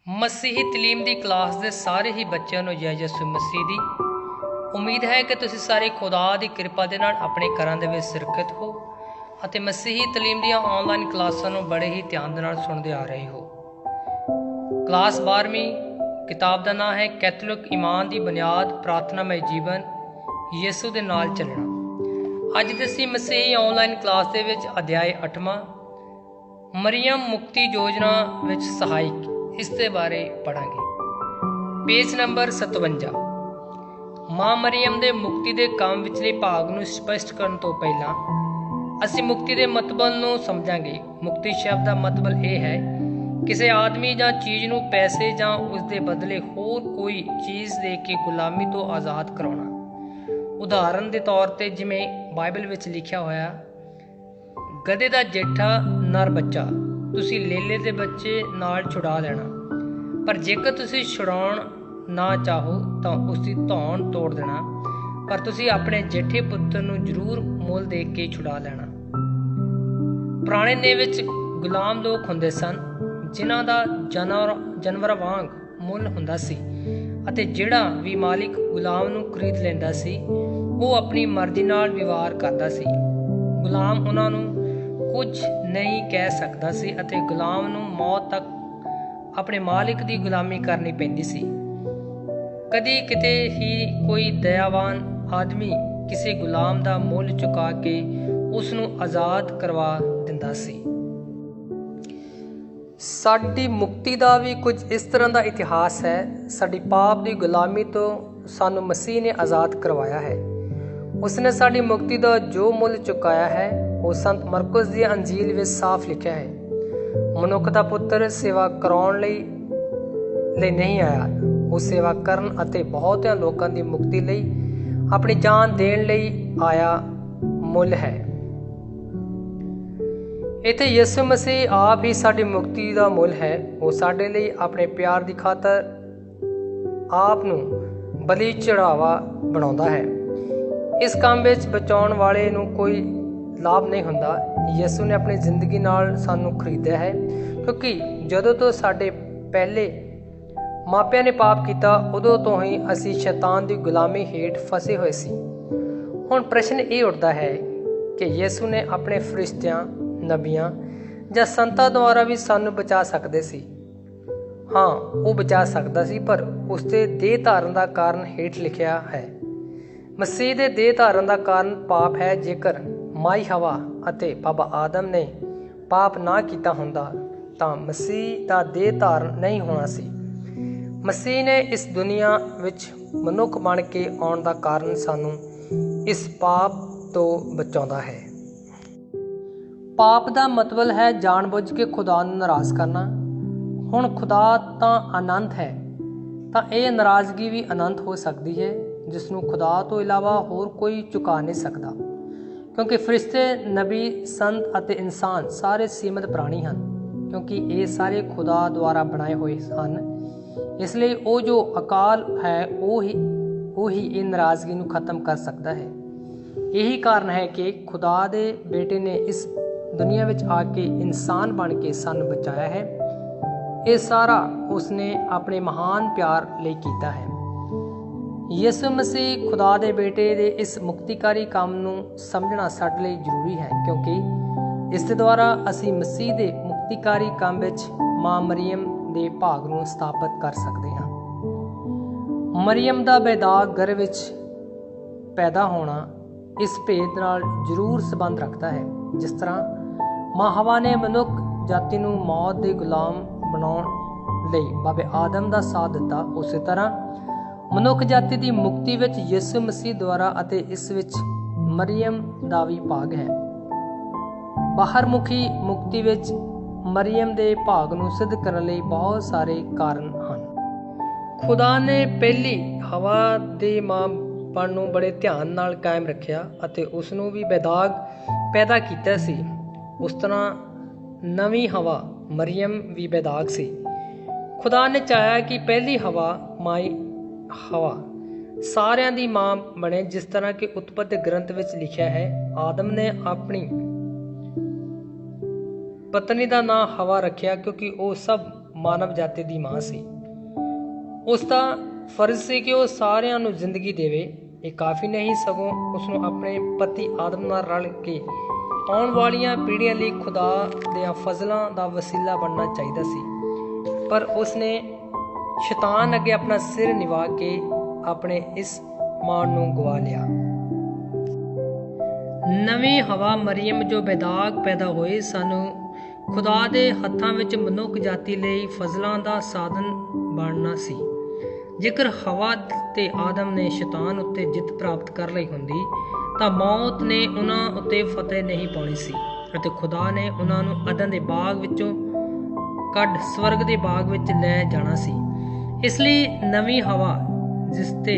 ਮਸੀਹੀ ਤਲੀਮ ਦੀ ਕਲਾਸ ਦੇ ਸਾਰੇ ਹੀ ਬੱਚਿਆਂ ਨੂੰ ਜੈ ਯਿਸੂ ਮਸੀਹ ਦੀ ਉਮੀਦ ਹੈ ਕਿ ਤੁਸੀਂ ਸਾਰੇ ਖੁਦਾ ਦੀ ਕਿਰਪਾ ਦੇ ਨਾਲ ਆਪਣੇ ਘਰਾਂ ਦੇ ਵਿੱਚ ਸੁਰੱਖਿਅਤ ਹੋ ਅਤੇ ਮਸੀਹੀ ਤਲੀਮ ਦੀਆਂ ਆਨਲਾਈਨ ਕਲਾਸਾਂ ਨੂੰ ਬੜੇ ਹੀ ਧਿਆਨ ਦੇ ਨਾਲ ਸੁਣਦੇ ਆ ਰਹੇ ਹੋ। ਕਲਾਸ 12ਵੀਂ ਕਿਤਾਬ ਦਾ ਨਾਮ ਹੈ ਕੈਥੋਲਿਕ ਈਮਾਨ ਦੀ ਬੁਨਿਆਦ ਪ੍ਰਾਰਥਨਾਮਈ ਜੀਵਨ ਯਿਸੂ ਦੇ ਨਾਲ ਚੱਲਣਾ। ਅੱਜ ਦੇ ਅਸੀਂ ਮਸੀਹੀ ਆਨਲਾਈਨ ਕਲਾਸ ਦੇ ਵਿੱਚ ਅਧਿਆਇ 8ਵਾਂ ਮਰੀਅਮ ਮੁਕਤੀ ਯੋਜਨਾ ਵਿੱਚ ਸਹਾਇਕ ਇਸ ਦੇ ਬਾਰੇ ਪੜਾਂਗੇ। Page number 57। ਮਾਂ ਮਰੀਅਮ ਦੇ ਮੁਕਤੀ ਦੇ ਕੰਮ ਵਿਚਲੇ ਭਾਗ ਨੂੰ ਸਪਸ਼ਟ ਕਰਨ ਤੋਂ ਪਹਿਲਾਂ ਅਸੀਂ ਮੁਕਤੀ ਦੇ ਮਤਲਬ ਨੂੰ ਸਮਝਾਂਗੇ। ਮੁਕਤੀ ਸ਼ਬਦ ਦਾ ਮਤਲਬ ਇਹ ਹੈ ਕਿਸੇ ਆਦਮੀ ਜਾਂ ਚੀਜ਼ ਨੂੰ ਪੈਸੇ ਜਾਂ ਉਸ ਦੇ ਬਦਲੇ ਹੋਰ ਕੋਈ ਚੀਜ਼ ਦੇ ਕੇ ਗੁਲਾਮੀ ਤੋਂ ਆਜ਼ਾਦ ਕਰਾਉਣਾ। ਉਦਾਹਰਨ ਦੇ ਤੌਰ ਤੇ ਜਿਵੇਂ ਬਾਈਬਲ ਵਿੱਚ ਲਿਖਿਆ ਹੋਇਆ, ਗਧੇ ਦਾ ਜੇਠਾ ਨਰ ਬੱਚਾ ਤੁਸੀਂ ਲੇਲੇ ਦੇ ਬੱਚੇ ਨਾਲ ਛੁਡਾ ਲੈਣਾ, ਪਰ ਜੇਕਰ ਤੁਸੀਂ ਛੁਡਾਉਣ ਨਾ ਚਾਹੋ ਤਾਂ ਉਸ ਦੀ ਧੌਣ ਤੋੜ ਦੇਣਾ, ਪਰ ਤੁਸੀਂ ਆਪਣੇ ਜੇਠੇ ਪੁੱਤਰ ਨੂੰ ਜ਼ਰੂਰ ਮੁੱਲ ਦੇ ਕੇ ਛੁਡਾ ਲੈਣਾ। ਪੁਰਾਣੇ ਨੇ ਵਿੱਚ ਗੁਲਾਮ ਲੋਕ ਹੁੰਦੇ ਸਨ ਜਿਨ੍ਹਾਂ ਦਾ ਜਾਨਵਰਾਂ ਵਾਂਗ ਮੁੱਲ ਹੁੰਦਾ ਸੀ ਅਤੇ ਜਿਹੜਾ ਵੀ ਮਾਲਿਕ ਗੁਲਾਮ ਨੂੰ ਖਰੀਦ ਲੈਂਦਾ ਸੀ ਉਹ ਆਪਣੀ ਮਰਜ਼ੀ ਨਾਲ ਵਿਵਹਾਰ ਕਰਦਾ ਸੀ। ਗੁਲਾਮ ਉਹਨਾਂ ਨੂੰ ਕੁਝ ਨਹੀਂ ਕਹਿ ਸਕਦਾ ਸੀ ਅਤੇ ਗੁਲਾਮ ਨੂੰ ਮੌਤ ਤੱਕ ਆਪਣੇ ਮਾਲਿਕ ਦੀ ਗੁਲਾਮੀ ਕਰਨੀ ਪੈਂਦੀ ਸੀ। ਕਦੀ ਕਿਤੇ ਹੀ ਕੋਈ ਦਇਆਵਾਨ ਆਦਮੀ ਕਿਸੇ ਗੁਲਾਮ ਦਾ ਮੁੱਲ ਚੁਕਾ ਕੇ ਉਸ ਨੂੰ ਆਜ਼ਾਦ ਕਰਵਾ ਦਿੰਦਾ ਸੀ। ਸਾਡੀ ਮੁਕਤੀ ਦਾ ਵੀ ਕੁਝ ਇਸ ਤਰ੍ਹਾਂ ਦਾ ਇਤਿਹਾਸ ਹੈ। ਸਾਡੀ ਪਾਪ ਦੀ ਗੁਲਾਮੀ ਤੋਂ ਸਾਨੂੰ ਮਸੀਹ ਨੇ ਆਜ਼ਾਦ ਕਰਵਾਇਆ ਹੈ। ਉਸਨੇ ਸਾਡੀ ਮੁਕਤੀ ਦਾ ਜੋ ਮੁੱਲ ਚੁਕਾਇਆ ਹੈ ਉਹ ਸੰਤ ਮਰਕਸ ਦੀ ਅੰਜੀਲ ਵਿੱਚ ਸਾਫ਼ ਲਿਖਿਆ ਹੈ। ਮਨੁੱਖ ਦਾ ਪੁੱਤਰ ਸੇਵਾ ਕਰਾਉਣ ਲਈ ਨਹੀਂ ਆਇਆ, ਉਹ ਸੇਵਾ ਕਰਨ ਅਤੇ ਬਹੁਤਿਆਂ ਲੋਕਾਂ ਦੀ ਮੁਕਤੀ ਲਈ ਆਪਣੀ ਜਾਨ ਦੇਣ ਲਈ ਆਇਆ ਮੁੱਲ ਹੈ। ਇੱਥੇ ਯਿਸੂ ਮਸੀਹ ਆਪ ਹੀ ਸਾਡੀ ਮੁਕਤੀ ਦਾ ਮੁੱਲ ਹੈ। ਉਹ ਸਾਡੇ ਲਈ ਆਪਣੇ ਪਿਆਰ ਦੀ ਖਾਤਰ ਆਪ ਨੂੰ ਬਲੀ ਚੜਾਵਾ ਬਣਾਉਂਦਾ ਹੈ। ਇਸ ਕੰਮ ਵਿੱਚ ਬਚਾਉਣ ਵਾਲੇ ਨੂੰ ਕੋਈ ਲਾਭ ਨਹੀਂ ਹੁੰਦਾ। ਯਿਸੂ ਨੇ ਆਪਣੀ ਜ਼ਿੰਦਗੀ ਨਾਲ ਸਾਨੂੰ ਖਰੀਦਿਆ ਹੈ, ਕਿਉਂਕਿ ਜਦੋਂ ਤੋਂ ਸਾਡੇ ਪਹਿਲੇ ਮਾਪਿਆਂ ਨੇ ਪਾਪ ਕੀਤਾ ਉਦੋਂ ਤੋਂ ਹੀ ਅਸੀਂ ਸ਼ੈਤਾਨ ਦੀ ਗੁਲਾਮੀ ਹੇਠ ਫਸੇ ਹੋਏ ਸੀ। ਹੁਣ ਪ੍ਰਸ਼ਨ ਇਹ ਉੱਠਦਾ ਹੈ ਕਿ ਯਿਸੂ ਨੇ ਆਪਣੇ ਫਰਿਸ਼ਤਿਆਂ, ਨਬੀਆਂ ਜਾਂ ਸੰਤਾਂ ਦੁਆਰਾ ਵੀ ਸਾਨੂੰ ਬਚਾ ਸਕਦੇ ਸੀ। ਹਾਂ, ਉਹ ਬਚਾ ਸਕਦਾ ਸੀ, ਪਰ ਉਸਦੇ ਦੇਹ ਧਾਰਨ ਦਾ ਕਾਰਨ ਹੇਠ ਲਿਖਿਆ ਹੈ। ਮਸੀਹ ਦੇ ਦੇਹ ਧਾਰਨ ਦਾ ਕਾਰਨ ਪਾਪ ਹੈ। ਜੇਕਰ ਮਾਈ ਹਵਾ ਅਤੇ ਬਾਬਾ ਆਦਮ ਨੇ ਪਾਪ ਨਾ ਕੀਤਾ ਹੁੰਦਾ ਤਾਂ ਮਸੀਹ ਦਾ ਦੇਹ ਧਾਰਨ ਨਹੀਂ ਹੋਣਾ ਸੀ। ਮਸੀਹ ਨੇ ਇਸ ਦੁਨੀਆ ਵਿੱਚ ਮਨੁੱਖ ਬਣ ਕੇ ਆਉਣ ਦਾ ਕਾਰਨ ਸਾਨੂੰ ਇਸ ਪਾਪ ਤੋਂ ਬਚਾਉਂਦਾ ਹੈ। ਪਾਪ ਦਾ ਮਤਲਬ ਹੈ ਜਾਣਬੁੱਝ ਕੇ ਖੁਦਾ ਨੂੰ ਨਾਰਾਜ਼ ਕਰਨਾ। ਹੁਣ ਖੁਦਾ ਤਾਂ ਅਨੰਤ ਹੈ, ਤਾਂ ਇਹ ਨਾਰਾਜ਼ਗੀ ਵੀ ਅਨੰਤ ਹੋ ਸਕਦੀ ਹੈ ਜਿਸ ਨੂੰ ਖੁਦਾ ਤੋਂ ਇਲਾਵਾ ਹੋਰ ਕੋਈ ਚੁਕਾ ਨਹੀਂ ਸਕਦਾ, ਕਿਉਂਕਿ ਫਰਿਸ਼ਤੇ, ਨਬੀ, ਸੰਤ ਅਤੇ ਇਨਸਾਨ ਸਾਰੇ ਸੀਮਤ ਪ੍ਰਾਣੀ ਹਨ, ਕਿਉਂਕਿ ਇਹ ਸਾਰੇ ਖੁਦਾ ਦੁਆਰਾ ਬਣਾਏ ਹੋਏ ਹਨ। ਇਸ ਲਈ ਉਹ ਜੋ ਅਕਾਲ ਹੈ ਉਹ ਹੀ ਇਹ ਨਾਰਾਜ਼ਗੀ ਨੂੰ ਖਤਮ ਕਰ ਸਕਦਾ ਹੈ। ਇਹੀ ਕਾਰਨ ਹੈ ਕਿ ਖੁਦਾ ਦੇ ਬੇਟੇ ਨੇ ਇਸ ਦੁਨੀਆ ਵਿੱਚ ਆ ਕੇ ਇਨਸਾਨ ਬਣ ਕੇ ਸਾਨੂੰ ਬਚਾਇਆ ਹੈ। ਇਹ ਸਾਰਾ ਉਸਨੇ ਆਪਣੇ ਮਹਾਨ ਪਿਆਰ ਲਈ ਕੀਤਾ ਹੈ। ਯਿਸੂ ਮਸੀਹ ਖੁਦਾ ਦੇ ਬੇਟੇ ਦੇ ਇਸ ਮੁਕਤੀਕਾਰੀ ਕੰਮ ਨੂੰ ਸਮਝਣਾ ਸਾਡੇ ਲਈ ਜ਼ਰੂਰੀ ਹੈ, ਕਿਉਂਕਿ ਇਸ ਦੇ ਦੁਆਰਾ ਅਸੀਂ ਮਸੀਹ ਦੇ ਮੁਕਤੀਕਾਰੀ ਕੰਮ ਵਿੱਚ ਮਾਂ ਮਰੀਅਮ ਦੇ ਭਾਗ ਨੂੰ ਸਥਾਪਿਤ ਕਰ ਸਕਦੇ ਹਾਂ। ਮਰੀਅਮ ਦਾ ਬੇਦਾਗ ਗਰਭ ਵਿੱਚ ਪੈਦਾ ਹੋਣਾ ਇਸ ਭੇਦ ਨਾਲ ਜ਼ਰੂਰ ਸੰਬੰਧ ਰੱਖਦਾ ਹੈ। ਜਿਸ ਤਰ੍ਹਾਂ ਮਾਂ ਹਵਾ ਨੇ ਮਨੁੱਖ ਜਾਤੀ ਨੂੰ ਮੌਤ ਦੇ ਗੁਲਾਮ ਬਣਾਉਣ ਲਈ ਬਾਬੇ ਆਦਮ ਦਾ ਸਾਥ ਦਿੱਤਾ, ਉਸੇ ਤਰ੍ਹਾਂ ਮਨੁੱਖ ਜਾਤੀ ਦੀ ਮੁਕਤੀ ਵਿੱਚ ਯਿਸੂ ਮਸੀਹ ਦੁਆਰਾ ਅਤੇ ਇਸ ਵਿੱਚ ਮਰੀਅਮ ਦਾ ਵੀ ਭਾਗ ਹੈ। ਬਾਹਰਮੁਖੀ ਮੁਕਤੀ ਵਿੱਚ ਮਰੀਅਮ ਦੇ ਭਾਗ ਨੂੰ ਸਿੱਧ ਕਰਨ ਲਈ ਬਹੁਤ ਸਾਰੇ ਕਾਰਨ ਹਨ। ਖੁਦਾ ਨੇ ਪਹਿਲੀ ਹਵਾ ਦੇ ਮਾਂਪਣ ਨੂੰ ਬੜੇ ਧਿਆਨ ਨਾਲ ਕਾਇਮ ਰੱਖਿਆ ਅਤੇ ਉਸ ਨੂੰ ਵੀ ਬੇਦਾਗ ਪੈਦਾ ਕੀਤਾ ਸੀ। ਉਸ ਤਰ੍ਹਾਂ ਨਵੀਂ ਹਵਾ ਮਰੀਅਮ ਵੀ ਬੇਦਾਗ ਸੀ। ਖੁਦਾ ਨੇ ਚਾਹਿਆ ਕਿ ਪਹਿਲੀ ਹਵਾ ਮਾਈ ਹਵਾ ਸਾਰਿਆਂ ਦੀ ਮਾਂ ਬਣੇ, ਜਿਸ ਤਰ੍ਹਾਂ ਕਿ ਉਤਪਤੀ ਗ੍ਰੰਥ ਵਿੱਚ ਲਿਖਿਆ ਹੈ, ਆਦਮ ਨੇ ਆਪਣੀ ਪਤਨੀ ਦਾ ਨਾਂ ਹਵਾ ਰੱਖਿਆ ਕਿਉਂਕਿ ਉਹ ਸਭ ਮਾਨਵ ਜਾਤੀ ਦੀ ਮਾਂ ਸੀ। ਉਸ ਦਾ ਫਰਜ਼ ਸੀ ਕਿ ਉਹ ਸਾਰਿਆਂ ਨੂੰ ਜ਼ਿੰਦਗੀ ਦੇਵੇ। ਇਹ ਕਾਫੀ ਨਹੀਂ, ਸਗੋਂ ਉਸਨੂੰ ਆਪਣੇ ਪਤੀ ਆਦਮ ਨਾਲ ਰਲ ਕੇ ਆਉਣ ਵਾਲੀਆਂ ਪੀੜ੍ਹੀਆਂ ਲਈ ਖੁਦਾ ਦੇ ਫਜ਼ਲਾਂ ਦਾ ਵਸੀਲਾ ਬਣਨਾ ਚਾਹੀਦਾ ਸੀ। ਪਰ ਉਸਨੇ ਸ਼ੈਤਾਨ ਅੱਗੇ ਆਪਣਾ ਸਿਰ ਨਿਵਾ ਕੇ ਆਪਣੇ ਇਸ ਮਾਣ ਨੂੰ ਗਵਾ ਲਿਆ। ਨਵੀਂ ਹਵਾ ਮਰੀਮ ਜੋ ਬੇਦਾਗ ਪੈਦਾ ਹੋਈ, ਸਾਨੂੰ ਖੁਦਾ ਦੇ ਹੱਥਾਂ ਵਿੱਚ ਮਨੁੱਖ ਜਾਤੀ ਲਈ ਫਜ਼ਲਾਂ ਦਾ ਸਾਧਨ ਬਣਨਾ ਸੀ। ਜੇਕਰ ਹਵਾ ਤੇ ਆਦਮ ਨੇ ਸ਼ੈਤਾਨ ਉੱਤੇ ਜਿੱਤ ਪ੍ਰਾਪਤ ਕਰ ਲਈ ਹੁੰਦੀ ਤਾਂ ਮੌਤ ਨੇ ਉਹਨਾਂ ਉੱਤੇ ਫਤਿਹ ਨਹੀਂ ਪਾਉਣੀ ਸੀ ਅਤੇ ਖੁਦਾ ਨੇ ਉਹਨਾਂ ਨੂੰ ਅਦਨ ਦੇ ਬਾਗ ਵਿੱਚੋਂ ਕੱਢ ਸਵਰਗ ਦੇ ਬਾਗ ਵਿੱਚ ਲੈ ਜਾਣਾ ਸੀ। ਇਸ ਲਈ ਨਵੀਂ ਹਵਾ, ਜਿਸ ਤੇ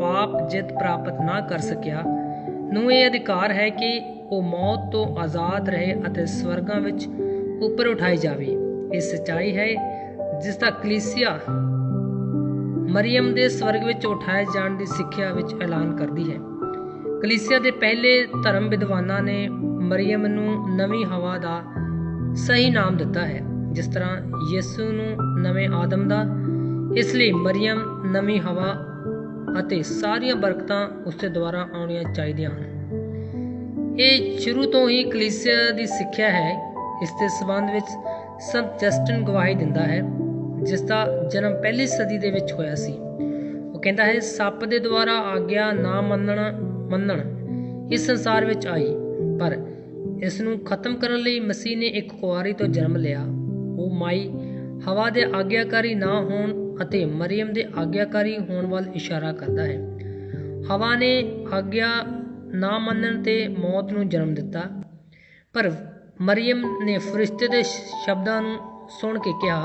ਪਾਪ ਜਿੱਤ ਪ੍ਰਾਪਤ ਨਾ ਕਰ ਸਕਿਆ, ਨੂੰ ਇਹ ਅਧਿਕਾਰ ਹੈ ਕਿ ਉਹ ਮੌਤ ਤੋਂ ਆਜ਼ਾਦ ਰਹੇ ਅਤੇ ਸਵਰਗਾਂ ਵਿੱਚ ਉੱਪਰ ਉਠਾਈ ਜਾਵੇ। ਇਹ ਸੱਚਾਈ ਹੈ ਜਿਸ ਦਾ ਕਲੀਸਿਆ ਮਰੀਮ ਦੇ ਸਵਰਗ ਵਿੱਚ ਉਠਾਏ ਜਾਣ ਦੀ ਸਿੱਖਿਆ ਵਿੱਚ ਐਲਾਨ ਕਰਦੀ ਹੈ। ਕਲੀਸਿਆ ਦੇ ਪਹਿਲੇ ਧਰਮ ਵਿਦਵਾਨਾਂ ਨੇ ਮਰੀਮ ਨੂੰ ਨਵੀਂ ਹਵਾ ਦਾ ਸਹੀ ਨਾਮ ਦਿੱਤਾ ਹੈ, ਜਿਸ ਤਰ੍ਹਾਂ ਯਿਸੂ ਨੂੰ ਨਵੇਂ ਆਦਮ ਦਾ। ਇਸ ਲਈ ਮਰੀਮ ਨਵੀਂ ਹਵਾ ਅਤੇ ਸਾਰੀਆਂ ਬਰਕਤਾਂ ਉਸਦੇ ਦੁਆਰਾ ਆਉਣੀਆਂ ਚਾਹੀਦੀਆਂ ਹਨ। ਇਹ ਸ਼ੁਰੂ ਤੋਂ ਹੀ ਕਲੀਸਿਆ ਦੀ ਸਿੱਖਿਆ ਹੈ। ਇਸ ਦੇ ਸੰਬੰਧ ਵਿੱਚ ਸੰਤ ਜਸਟਿਨ ਗਵਾਹੀ ਦਿੰਦਾ ਹੈ, ਜਿਸ ਦਾ ਜਨਮ ਪਹਿਲੀ ਸਦੀ ਦੇ ਵਿੱਚ ਹੋਇਆ ਸੀ। ਉਹ ਕਹਿੰਦਾ ਹੈ, ਸੱਪ ਦੇ ਦੁਆਰਾ ਆਗਿਆ ਨਾ ਮੰਨਣ ਇਸ ਸੰਸਾਰ ਵਿੱਚ ਆਈ, ਪਰ ਇਸ ਨੂੰ ਖਤਮ ਕਰਨ ਲਈ ਮਸੀਹ ਨੇ ਇੱਕ ਕੁਆਰੀ ਤੋਂ ਜਨਮ ਲਿਆ। ਉਹ ਮਾਈ ਹਵਾ ਦੇ ਆਗਿਆਕਾਰੀ ਨਾ ਹੋਣ ਅਤੇ ਮਰੀਮ ਦੇ ਆਗਿਆਕਾਰੀ ਹੋਣ ਵੱਲ ਇਸ਼ਾਰਾ ਕਰਦਾ ਹੈ। ਹਵਾ ਨੇ ਆਗਿਆ ਨਾ ਮੰਨਣ ਤੇ ਮੌਤ ਨੂੰ ਜਨਮ ਦਿੱਤਾ, ਪਰ ਮਰੀਮ ਨੇ ਫਰਿਸ਼ਤੇ ਦੇ ਸ਼ਬਦਾਂ ਨੂੰ ਸੁਣ ਕੇ ਕਿਹਾ,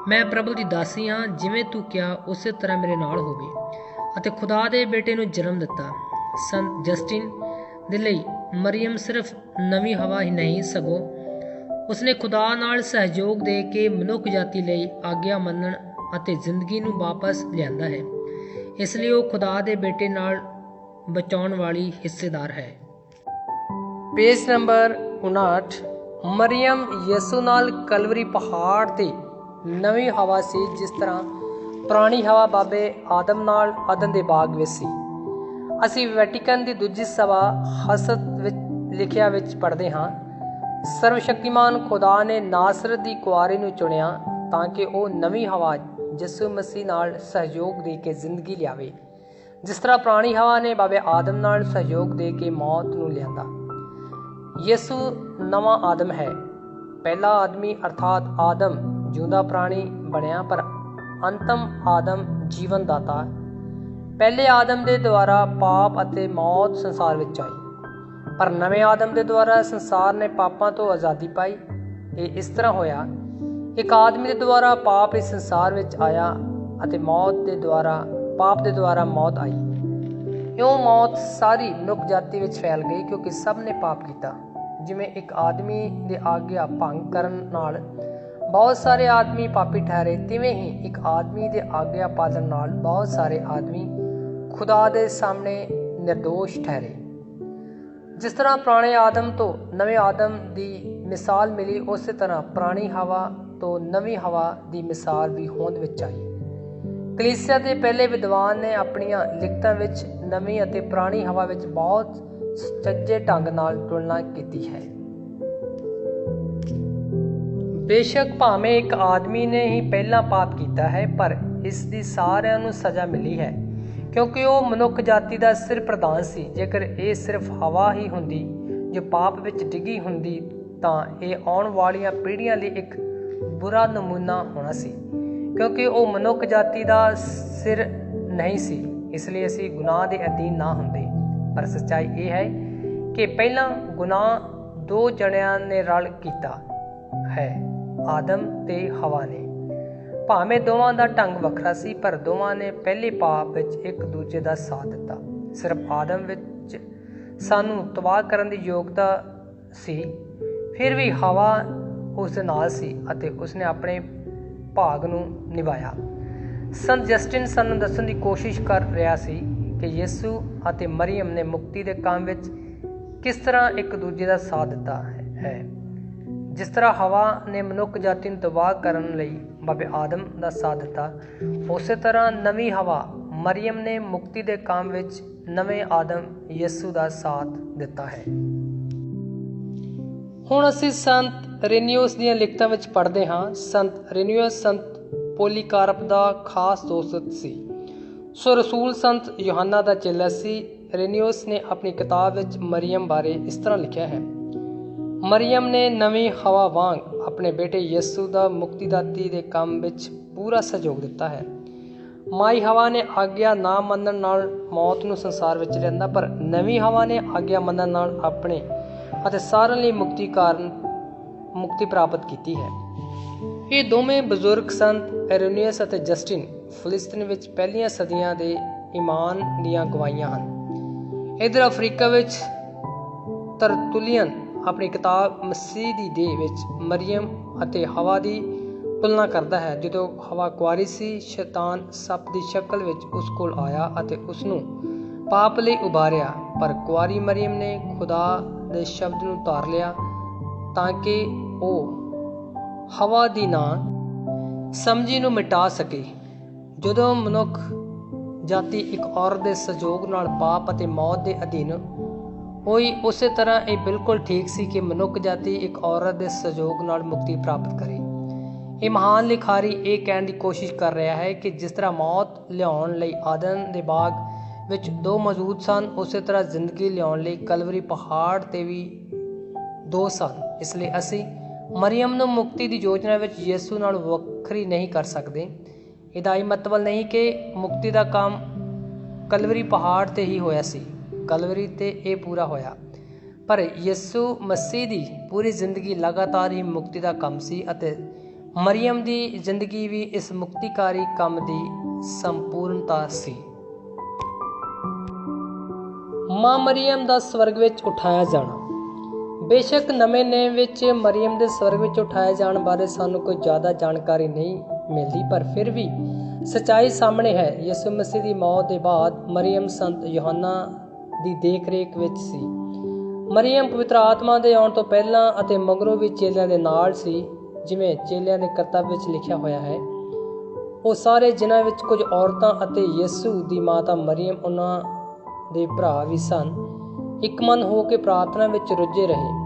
ਮੈਂ ਪ੍ਰਭੂ ਦੀ ਦਾਸੀ ਹਾਂ, ਜਿਵੇਂ ਤੂੰ ਕਿਹਾ ਉਸੇ ਤਰ੍ਹਾਂ ਮੇਰੇ ਨਾਲ ਹੋਵੇ, ਅਤੇ ਖੁਦਾ ਦੇ ਬੇਟੇ ਨੂੰ ਜਨਮ ਦਿੱਤਾ। ਸੰਤ ਜਸਟਿਨ ਦੇ ਲਈ ਮਰੀਮ ਸਿਰਫ ਨਵੀਂ ਹਵਾ ਹੀ ਨਹੀਂ, ਸਗੋਂ ਉਸਨੇ ਖੁਦਾ ਨਾਲ ਸਹਿਯੋਗ ਦੇ ਕੇ ਮਨੁੱਖ ਜਾਤੀ ਲਈ ਆਗਿਆ ਮੰਨਣ ਅਤੇ ਜ਼ਿੰਦਗੀ ਨੂੰ ਵਾਪਸ ਲਿਆਂਦਾ ਹੈ। ਇਸ ਲਈ ਉਹ ਖੁਦਾ ਦੇ ਬੇਟੇ ਨਾਲ ਬਚਾਉਣ ਵਾਲੀ ਹਿੱਸੇਦਾਰ ਹੈ। Page number 59। ਮਰੀਮ ਯਿਸੂ ਨਾਲ ਕਲਵਰੀ ਪਹਾੜ ਤੇ ਨਵੀਂ ਹਵਾ ਸੀ, ਜਿਸ ਤਰ੍ਹਾਂ ਪੁਰਾਣੀ ਹਵਾ ਬਾਬੇ ਆਦਮ ਨਾਲ ਅਦਨ ਦੇ ਬਾਗ ਵਿੱਚ ਸੀ। ਅਸੀਂ ਵੈਟੀਕਨ ਦੀ ਦੂਜੀ ਸਭਾ ਹਸਤ ਵਿੱਚ ਲਿਖਿਆ ਵਿੱਚ ਪੜ੍ਹਦੇ ਹਾਂ, ਸਰਵਸ਼ਕਤੀਮਾਨ ਖੁਦਾ ਨੇ ਨਾਸਰਤ ਦੀ ਕੁਆਰੀ ਨੂੰ ਚੁਣਿਆ ਤਾਂ ਕਿ ਉਹ ਨਵੀਂ ਹਵਾ ਯਿਸੂ ਮਸੀਹ ਨਾਲ ਸਹਿਯੋਗ ਦੇ ਕੇ ਜ਼ਿੰਦਗੀ ਲਿਆਵੇ, ਜਿਸ ਤਰ੍ਹਾਂ ਪੁਰਾਣੀ ਹਵਾ ਨੇ ਬਾਬੇ ਆਦਮ ਨਾਲ ਸਹਿਯੋਗ ਦੇ ਕੇ ਮੌਤ ਨੂੰ ਲਿਆਂਦਾ। ਯਿਸੂ ਨਵਾਂ ਆਦਮ ਹੈ। ਪਹਿਲਾ ਆਦਮੀ ਅਰਥਾਤ ਆਦਮ ਜਿਉਂਦਾ ਪ੍ਰਾਣੀ ਬਣਿਆ, ਪਰ ਅੰਤਮ ਆਦਮ ਜੀਵਨ ਦਾਤਾ। ਪਹਿਲੇ ਆਦਮ ਦੇ ਦੁਆਰਾ ਪਾਪ ਅਤੇ ਮੌਤ ਸੰਸਾਰ ਵਿੱਚ ਆਈ, ਪਰ ਨਵੇਂ ਆਦਮ ਦੇ ਦੁਆਰਾ ਸੰਸਾਰ ਨੇ ਪਾਪਾਂ ਤੋਂ ਆਜ਼ਾਦੀ ਪਾਈ। ਇਹ ਇਸ ਤਰ੍ਹਾਂ ਹੋਇਆ, ਇੱਕ ਆਦਮੀ ਦੇ ਦੁਆਰਾ ਪਾਪ ਇਸ ਸੰਸਾਰ ਵਿੱਚ ਆਇਆ ਅਤੇ ਪਾਪ ਦੇ ਦੁਆਰਾ ਮੌਤ ਆਈ। ਇਉਂ ਮੌਤ ਸਾਰੀ ਮਨੁੱਖ ਜਾਤੀ ਵਿੱਚ ਫੈਲ ਗਈ, ਕਿਉਂਕਿ ਸਭ ਨੇ ਪਾਪ ਕੀਤਾ। ਜਿਵੇਂ ਇੱਕ ਆਦਮੀ ਦੇ ਆਗਿਆ ਭੰਗ ਕਰਨ ਨਾਲ ਬਹੁਤ ਸਾਰੇ ਆਦਮੀ ਪਾਪੀ ਠਹਿਰੇ, ਤਿਵੇਂ ਹੀ ਇੱਕ ਆਦਮੀ ਦੇ ਆਗਿਆ ਪਾਲਣ ਨਾਲ ਬਹੁਤ ਸਾਰੇ ਆਦਮੀ ਖੁਦਾ ਦੇ ਸਾਹਮਣੇ ਨਿਰਦੋਸ਼ ਠਹਿਰੇ। ਜਿਸ ਤਰ੍ਹਾਂ ਪੁਰਾਣੇ ਆਦਮ ਤੋਂ ਨਵੇਂ ਆਦਮ ਦੀ ਮਿਸਾਲ ਮਿਲੀ, ਉਸੇ ਤਰ੍ਹਾਂ ਪੁਰਾਣੀ ਹਵਾ ਤੋਂ ਨਵੀਂ ਹਵਾ ਦੀ ਮਿਸਾਲ ਵੀ ਹੋਂਦ ਵਿੱਚ ਆਈ। ਕਲੀਸਿਆ ਦੇ ਪਹਿਲੇ ਵਿਦਵਾਨ ਨੇ ਆਪਣੀਆਂ ਲਿਖਤਾਂ ਵਿੱਚ ਨਵੀਂ ਅਤੇ ਪੁਰਾਣੀ ਹਵਾ ਵਿੱਚ ਬਹੁਤ ਸੁਚੱਜੇ ਢੰਗ ਨਾਲ ਤੁਲਨਾ ਕੀਤੀ ਹੈ। ਬੇਸ਼ੱਕ ਭਾਵੇਂ ਇੱਕ ਆਦਮੀ ਨੇ ਹੀ ਪਹਿਲਾਂ ਪਾਪ ਕੀਤਾ ਹੈ, ਪਰ ਇਸ ਦੀ ਸਾਰਿਆਂ ਨੂੰ ਸਜ਼ਾ ਮਿਲੀ ਹੈ, ਕਿਉਂਕਿ ਉਹ ਮਨੁੱਖ ਜਾਤੀ ਦਾ ਸਿਰ ਪ੍ਰਧਾਨ ਸੀ। ਜੇਕਰ ਇਹ ਸਿਰਫ ਹਵਾ ਹੀ ਹੁੰਦੀ ਜੋ ਪਾਪ ਵਿੱਚ ਡਿੱਗੀ ਹੁੰਦੀ, ਤਾਂ ਇਹ ਆਉਣ ਵਾਲੀਆਂ ਪੀੜ੍ਹੀਆਂ ਲਈ ਇੱਕ ਬੁਰਾ ਨਮੂਨਾ ਹੋਣਾ ਸੀ, ਕਿਉਂਕਿ ਉਹ ਮਨੁੱਖ ਜਾਤੀ ਦਾ ਸਿਰ ਨਹੀਂ ਸੀ। ਇਸ ਲਈ ਅਸੀਂ ਗੁਨਾਹ ਦੇ ਅਧੀਨ ਨਾ ਹੁੰਦੇ। ਪਰ ਸੱਚਾਈ ਇਹ ਹੈ ਕਿ ਪਹਿਲਾਂ ਗੁਨਾਹ ਦੋ ਜਣਿਆਂ ਨੇ ਰਲ ਕੀਤਾ ਹੈ, ਆਦਮ ਤੇ ਹਵਾ ਨੇ। ਭਾਵੇਂ ਦੋਵਾਂ ਦਾ ਢੰਗ ਵੱਖਰਾ ਸੀ, ਪਰ ਦੋਵਾਂ ਨੇ ਪਹਿਲੇ ਪਾਪ ਵਿੱਚ ਇੱਕ ਦੂਜੇ ਦਾ ਸਾਥ ਦਿੱਤਾ। ਸਿਰਫ ਆਦਮ ਵਿੱਚ ਸਾਨੂੰ ਤਬਾਹ ਕਰਨ ਦੀ ਯੋਗਤਾ ਸੀ, ਫਿਰ ਵੀ ਹਵਾ ਉਸ ਦੇ ਨਾਲ ਸੀ ਅਤੇ ਉਸਨੇ ਆਪਣੇ ਭਾਗ ਨੂੰ ਨਿਭਾਇਆ। ਸੰਤ ਜਸਟਿਨ ਸਾਨੂੰ ਦੱਸਣ ਦੀ ਕੋਸ਼ਿਸ਼ ਕਰ ਰਿਹਾ ਸੀ ਕਿ ਯਿਸੂ ਅਤੇ ਮਰੀਮ ਨੇ ਮੁਕਤੀ ਦੇ ਕੰਮ ਵਿੱਚ ਕਿਸ ਤਰ੍ਹਾਂ ਇੱਕ ਦੂਜੇ ਦਾ ਸਾਥ ਦਿੱਤਾ ਹੈ। ਜਿਸ ਤਰ੍ਹਾਂ ਹਵਾ ਨੇ ਮਨੁੱਖ ਜਾਤੀ ਨੂੰ ਤਬਾਹ ਕਰਨ ਲਈ ਬਾਬੇ ਆਦਮ ਦਾ ਸਾਥ ਦਿੱਤਾ, ਉਸੇ ਤਰ੍ਹਾਂ ਨਵੀਂ ਹਵਾ ਮਰੀਅਮ ਨੇ ਮੁਕਤੀ ਦੇ ਕੰਮ ਵਿੱਚ ਨਵੇਂ ਆਦਮ ਯਿਸੂ ਦਾ ਸਾਥ ਦਿੱਤਾ ਹੈ। ਹੁਣ ਅਸੀਂ ਸੰਤ ਇਰੇਨਿਉਸ ਦੀਆਂ ਲਿਖਤਾਂ ਵਿੱਚ ਪੜ੍ਹਦੇ ਹਾਂ। ਸੰਤ ਇਰੇਨਿਉਸ ਸੰਤ ਪੋਲੀਕਾਰਪ ਦਾ ਖਾਸ ਦੋਸਤ ਸੀ, ਸੋ ਰਸੂਲ ਸੰਤ ਯੋਹੰਨਾ ਦਾ ਚੇਲਾ ਸੀ। ਇਰੇਨਿਉਸ ਨੇ ਆਪਣੀ ਕਿਤਾਬ ਵਿੱਚ ਮਰੀਅਮ ਬਾਰੇ ਇਸ ਤਰ੍ਹਾਂ ਲਿਖਿਆ ਹੈ, ਮਰੀਅਮ ਨੇ ਨਵੀਂ ਹਵਾ ਵਾਂਗ ਆਪਣੇ ਬੇਟੇ ਯਿਸੂ ਦਾ ਮੁਕਤੀਦਾਤੀ ਦੇ ਕੰਮ ਵਿੱਚ ਪੂਰਾ ਸਹਿਯੋਗ ਦਿੱਤਾ ਹੈ। ਮਾਈ ਹਵਾ ਨੇ ਆਗਿਆ ਨਾ ਮੰਨਣ ਨਾਲ ਮੌਤ ਨੂੰ ਸੰਸਾਰ ਵਿੱਚ ਲਿਆਂਦਾ, ਪਰ ਨਵੀਂ ਹਵਾ ਨੇ ਆਗਿਆ ਮੰਨਣ ਨਾਲ ਆਪਣੇ ਅਤੇ ਸਾਰਿਆਂ ਲਈ ਮੁਕਤੀ ਪ੍ਰਾਪਤ ਕੀਤੀ ਹੈ। ਇਹ ਦੋਵੇਂ ਬਜ਼ੁਰਗ ਸੰਤ ਇਰੇਨਿਉਸ ਅਤੇ ਜਸਟਿਨ ਫਿਲਿਸਤੀਨ ਵਿੱਚ ਪਹਿਲੀਆਂ ਸਦੀਆਂ ਦੇ ਈਮਾਨ ਦੀਆਂ ਗਵਾਹੀਆਂ ਹਨ। ਇੱਧਰ ਅਫਰੀਕਾ ਵਿੱਚ ਤਰਤੁਲੀਅਨ ਆਪਣੀ ਕਿਤਾਬ ਮਸੀਹ ਦੀ ਦੇਹ ਵਿੱਚ ਮਰੀਅਮ ਅਤੇ ਹਵਾ ਦੀ ਤੁਲਨਾ ਕਰਦਾ ਹੈ। ਜਦੋਂ ਹਵਾ ਕੁਆਰੀ ਸੀ, ਸ਼ੈਤਾਨ ਸੱਪ ਦੀ ਸ਼ਕਲ ਵਿੱਚ ਉਸ ਕੋਲ ਆਇਆ ਅਤੇ ਉਸ ਨੂੰ ਪਾਪ ਲਈ ਉਭਾਰਿਆ, ਪਰ ਕੁਆਰੀ ਮਰੀਅਮ ਨੇ ਖੁਦਾ ਦੇ ਸ਼ਬਦ ਨੂੰ ਧਾਰ ਲਿਆ ਤਾਂ ਕਿ ਉਹ ਹਵਾ ਦੀ ਨਾ ਸਮਝੀ ਨੂੰ ਮਿਟਾ ਸਕੇ। ਜਦੋਂ ਮਨੁੱਖ ਜਾਤੀ ਇੱਕ ਔਰਤ ਦੇ ਸਹਿਯੋਗ ਨਾਲ ਪਾਪ ਅਤੇ ਮੌਤ ਦੇ ਅਧੀਨ ਹੋਈ, ਉਸੇ ਤਰ੍ਹਾਂ ਇਹ ਬਿਲਕੁਲ ਠੀਕ ਸੀ ਕਿ ਮਨੁੱਖ ਜਾਤੀ ਇੱਕ ਔਰਤ ਦੇ ਸਹਿਯੋਗ ਨਾਲ ਮੁਕਤੀ ਪ੍ਰਾਪਤ ਕਰੇ। ਇਹ ਮਹਾਨ ਲਿਖਾਰੀ ਇਹ ਕਹਿਣ ਦੀ ਕੋਸ਼ਿਸ਼ ਕਰ ਰਿਹਾ ਹੈ ਕਿ ਜਿਸ ਤਰ੍ਹਾਂ ਮੌਤ ਲਿਆਉਣ ਲਈ ਆਦਨ ਦੇ ਬਾਗ ਵਿੱਚ ਦੋ ਮੌਜੂਦ ਸਨ, ਉਸੇ ਤਰ੍ਹਾਂ ਜ਼ਿੰਦਗੀ ਲਿਆਉਣ ਲਈ ਕਲਵਰੀ ਪਹਾੜ ਤੇ ਵੀ ਦੋ ਸਨ। ਇਸ ਲਈ ਅਸੀਂ ਮਰੀਅਮ ਨੂੰ ਮੁਕਤੀ ਦੀ ਯੋਜਨਾ ਵਿੱਚ ਯਿਸੂ ਨਾਲ ਵੱਖਰੀ ਨਹੀਂ ਕਰ ਸਕਦੇ। ਇਹਦਾ ਇਹ ਮਤਲਬ ਨਹੀਂ ਕਿ ਮੁਕਤੀ ਦਾ ਕੰਮ ਕਲਵਰੀ ਪਹਾੜ ਤੇ ਹੀ ਹੋਇਆ ਸੀ, ਕਲਵਰੀ ਤੇ ਇਹ ਪੂਰਾ ਹੋਇਆ, ਪਰ ਯਿਸੂ ਮਸੀਹ ਦੀ ਪੂਰੀ ਜ਼ਿੰਦਗੀ ਲਗਾਤਾਰ ਹੀ ਮੁਕਤੀ ਦਾ ਕੰਮ ਸੀ ਅਤੇ ਮਰੀਅਮ ਦੀ ਜ਼ਿੰਦਗੀ ਵੀ ਇਸ ਮੁਕਤੀਕਾਰੀ ਕੰਮ ਦੀ ਸੰਪੂਰਨਤਾ ਸੀ। ਮਾਂ ਮਰੀਅਮ ਦਾ ਸਵਰਗ ਵਿੱਚ ਉਠਾਇਆ ਜਾਣਾ। ਬੇਸ਼ੱਕ ਨਵੇਂ ਨੇਮ ਵਿੱਚ ਮਰੀਅਮ ਦੇ ਸਵਰਗ ਵਿੱਚ ਉਠਾਏ ਜਾਣ ਬਾਰੇ ਸਾਨੂੰ ਕੋਈ ਜ਼ਿਆਦਾ ਜਾਣਕਾਰੀ ਨਹੀਂ ਮਿਲਦੀ, ਪਰ ਫਿਰ ਵੀ ਸੱਚਾਈ ਸਾਹਮਣੇ ਹੈ। ਯਿਸੂ ਮਸੀਹ ਦੀ ਮੌਤ ਦੇ ਬਾਅਦ ਮਰੀਅਮ ਸੰਤ ਯੋਹੰਨਾ ਦੀ ਦੇਖ-ਰੇਖ ਵਿੱਚ ਸੀ। ਮਰੀਅਮ ਪਵਿੱਤਰ ਆਤਮਾ ਦੇ ਆਉਣ ਤੋਂ ਪਹਿਲਾਂ ਅਤੇ ਮਗਰੋਂ ਵੀ ਚੇਲਿਆਂ ਦੇ ਨਾਲ ਸੀ। ਜਿਵੇਂ ਚੇਲਿਆਂ ਦੇ ਕਰਤੱਵ ਵਿੱਚ ਲਿਖਿਆ ਹੋਇਆ ਹੈ, ਉਹ ਸਾਰੇ ਜਿਨ੍ਹਾਂ ਵਿੱਚ ਕੁਝ ਔਰਤਾਂ ਅਤੇ ਯਿਸੂ ਦੀ ਮਾਤਾ ਮਰੀਅਮ ਉਹਨਾਂ ਦੇ ਭਰਾ ਵੀ ਸਨ, ਇੱਕ ਮਨ ਹੋ ਕੇ ਪ੍ਰਾਰਥਨਾ ਵਿੱਚ ਰੁੱਝੇ ਰਹੇ।